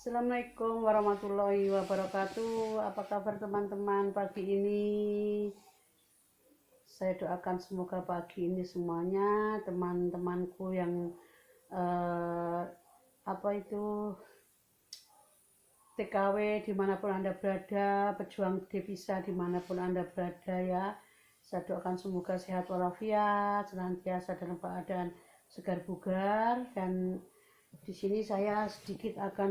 Assalamualaikum warahmatullahi wabarakatuh. Apa kabar teman-teman pagi ini? Saya doakan semoga pagi ini semuanya teman-temanku yang eh, apa itu TKW dimanapun Anda berada, pejuang devisa dimanapun Anda berada ya. Saya doakan semoga sehat walafiat, senantiasa dalam keadaan segar bugar. Dan di sini saya sedikit akan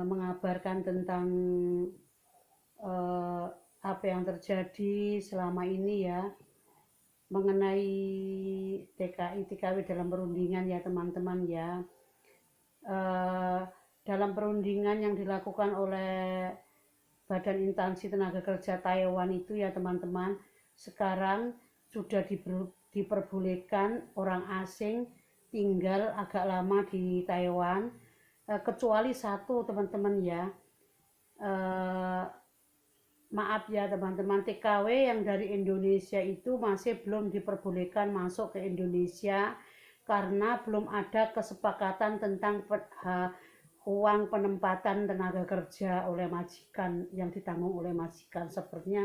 mengabarkan tentang apa yang terjadi selama ini ya, mengenai TKI TKW dalam perundingan ya teman-teman ya. Dalam perundingan yang dilakukan oleh Badan Instansi Tenaga Kerja Taiwan itu ya teman-teman, sekarang sudah diperbolehkan orang asing tinggal agak lama di Taiwan, kecuali satu teman-teman ya. Maaf ya teman-teman, TKW yang dari Indonesia itu masih belum diperbolehkan masuk ke Indonesia karena belum ada kesepakatan tentang uang penempatan tenaga kerja oleh majikan yang ditanggung oleh majikan. Sepertinya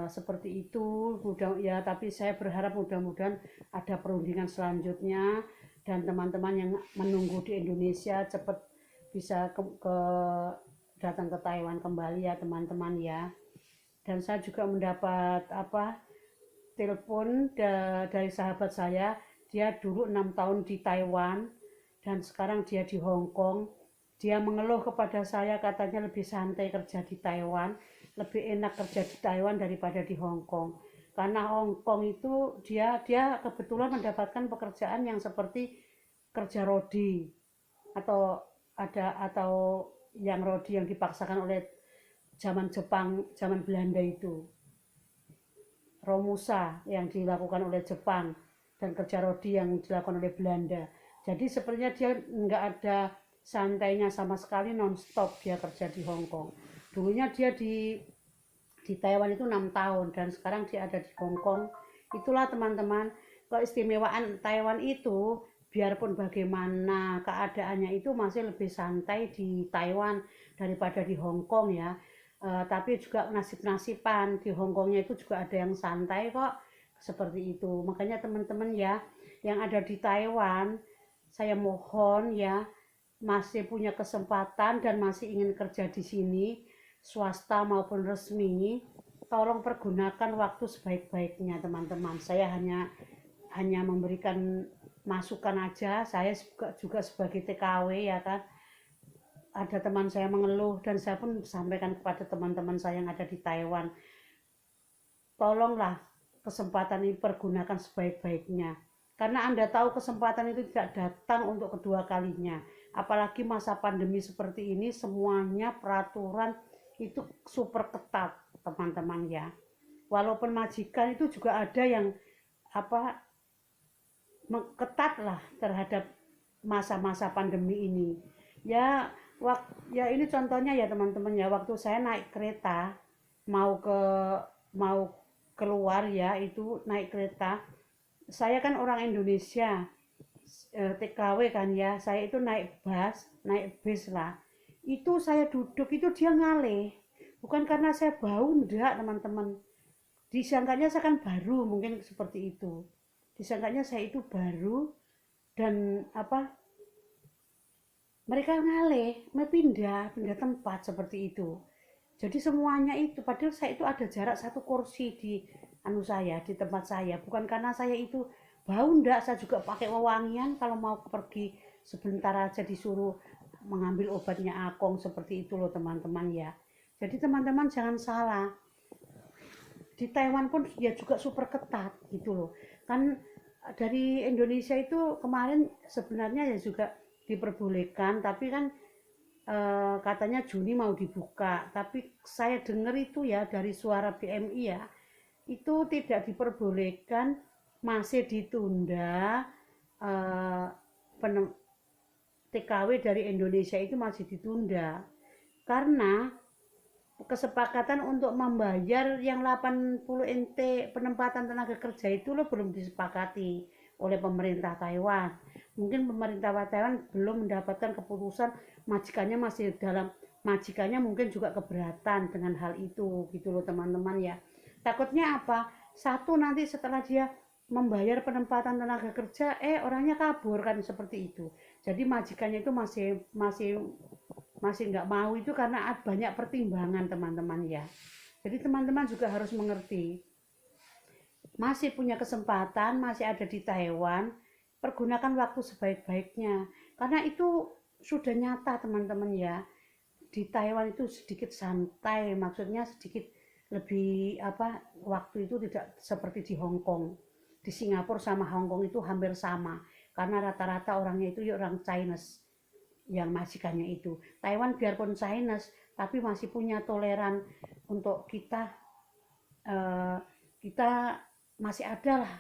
seperti itu ya, tapi saya berharap mudah-mudahan ada perundingan selanjutnya dan teman-teman yang menunggu di Indonesia cepat bisa datang ke Taiwan kembali ya teman-teman ya. Dan saya juga mendapat telepon dari sahabat saya, dia dulu 6 tahun di Taiwan dan sekarang dia di Hong Kong. Dia mengeluh kepada saya, katanya lebih santai kerja di Taiwan, lebih enak kerja di Taiwan daripada di Hong Kong. Karena Hong Kong itu dia kebetulan mendapatkan pekerjaan yang seperti kerja rodi atau yang rodi yang dipaksakan oleh zaman Jepang, zaman Belanda itu, Romusa yang dilakukan oleh Jepang dan kerja rodi yang dilakukan oleh Belanda. Jadi sepertinya dia nggak ada santainya sama sekali, non-stop dia kerja di Hong Kong. Dulunya dia di Taiwan itu 6 tahun dan sekarang dia ada di Hong Kong. Itulah teman-teman, keistimewaan Taiwan itu, biarpun bagaimana keadaannya itu masih lebih santai di Taiwan daripada di Hong Kong ya. Tapi juga nasib-nasiban di Hong Kongnya itu juga ada yang santai kok, seperti itu. Makanya teman-teman ya yang ada di Taiwan, saya mohon ya, masih punya kesempatan dan masih ingin kerja di sini, swasta maupun resmi, tolong pergunakan waktu sebaik-baiknya teman-teman. Saya hanya memberikan masukan aja. Saya juga sebagai TKW ya kan, ada teman saya mengeluh dan saya pun sampaikan kepada teman-teman saya yang ada di Taiwan, tolonglah kesempatan ini pergunakan sebaik-baiknya, karena Anda tahu kesempatan itu tidak datang untuk kedua kalinya. Apalagi masa pandemi seperti ini, semuanya peraturan itu super ketat teman-teman ya. Walaupun majikan itu juga ada yang ketat lah terhadap masa-masa pandemi ini ya. Ya ini contohnya ya teman-teman ya, waktu saya naik kereta mau keluar ya, itu naik kereta, saya kan orang Indonesia, TKW kan ya, saya itu naik bis lah. Itu saya duduk itu dia ngalih, bukan karena saya bau, enggak teman-teman, disangkanya saya kan baru, mungkin seperti itu, disangkanya saya itu baru dan mereka ngalih, pindah tempat seperti itu. Jadi semuanya itu, padahal saya itu ada jarak satu kursi di di tempat saya, bukan karena saya itu bau, enggak, saya juga pakai wewangian kalau mau pergi sebentar aja disuruh mengambil obatnya Akong, seperti itu loh teman-teman ya. Jadi teman-teman jangan salah, di Taiwan pun ya juga super ketat gitu loh kan. Dari Indonesia itu kemarin sebenarnya ya juga diperbolehkan, tapi kan katanya Juni mau dibuka, tapi saya dengar itu ya dari suara BMI ya, itu tidak diperbolehkan, masih ditunda. TKW dari Indonesia itu masih ditunda karena kesepakatan untuk membayar yang 80 NT penempatan tenaga kerja itu lo belum disepakati oleh pemerintah Taiwan. Mungkin pemerintah Taiwan belum mendapatkan keputusan, majikannya mungkin juga keberatan dengan hal itu gitu loh teman-teman ya. Takutnya apa? Satu, nanti setelah dia membayar penempatan tenaga kerja orangnya kabur kan, seperti itu. Jadi majikannya itu masih nggak mau itu karena banyak pertimbangan teman-teman ya. Jadi teman-teman juga harus mengerti, masih punya kesempatan, masih ada di Taiwan, pergunakan waktu sebaik-baiknya. Karena itu sudah nyata teman-teman ya. Di Taiwan itu sedikit santai, maksudnya sedikit lebih waktu itu tidak seperti di Hong Kong. Di Singapura sama Hong Kong itu hampir sama, karena rata-rata orangnya itu orang Chinese yang majikannya itu. Taiwan biarpun Chinese tapi masih punya toleran untuk kita, kita masih ada lah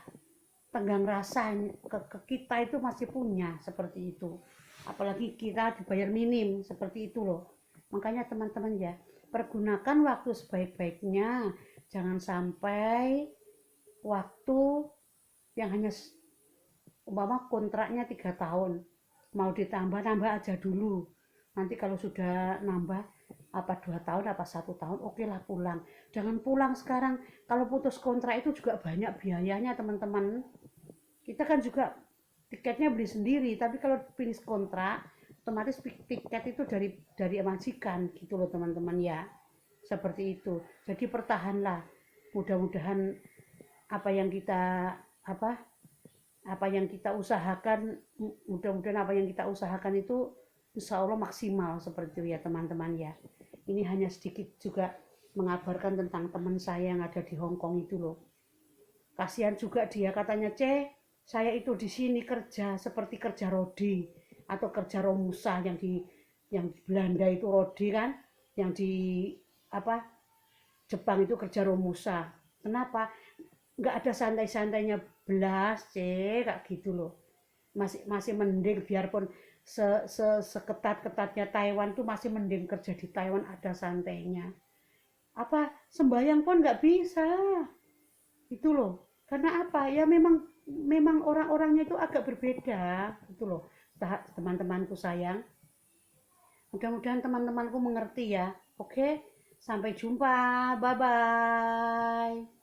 tenggang rasa ke kita itu masih punya seperti itu. Apalagi kita dibayar minim seperti itu loh. Makanya teman-teman ya, pergunakan waktu sebaik-baiknya. Jangan sampai waktu yang hanya umpama kontraknya 3 tahun, mau ditambah-tambah aja dulu. Nanti kalau sudah nambah 2 tahun 1 tahun, oke lah pulang. Jangan pulang sekarang. Kalau putus kontrak itu juga banyak biayanya teman-teman. Kita kan juga tiketnya beli sendiri, tapi kalau finish kontrak otomatis tiket itu dari majikan gitu loh teman-teman ya. Seperti itu. Jadi pertahanlah. Mudah-mudahan apa yang kita usahakan, mudah-mudahan apa yang kita usahakan itu insya Allah maksimal seperti itu ya teman-teman ya. Ini hanya sedikit juga mengabarkan tentang teman saya yang ada di Hong Kong itu loh. Kasihan juga dia, katanya, saya itu di sini kerja seperti kerja rodi atau kerja romusa, yang di Belanda itu rodi kan, yang di Jepang itu kerja romusa. Kenapa? Nggak ada santai-santainya belas, kayak gitu loh. Masih mending, biarpun seketat-ketatnya Taiwan tuh masih mending kerja di Taiwan ada santainya. Sembahyang pun nggak bisa itu loh. Karena ya memang orang-orangnya itu agak berbeda gitu loh teman-temanku sayang. Mudah-mudahan teman-temanku mengerti ya. Oke, sampai jumpa, bye bye.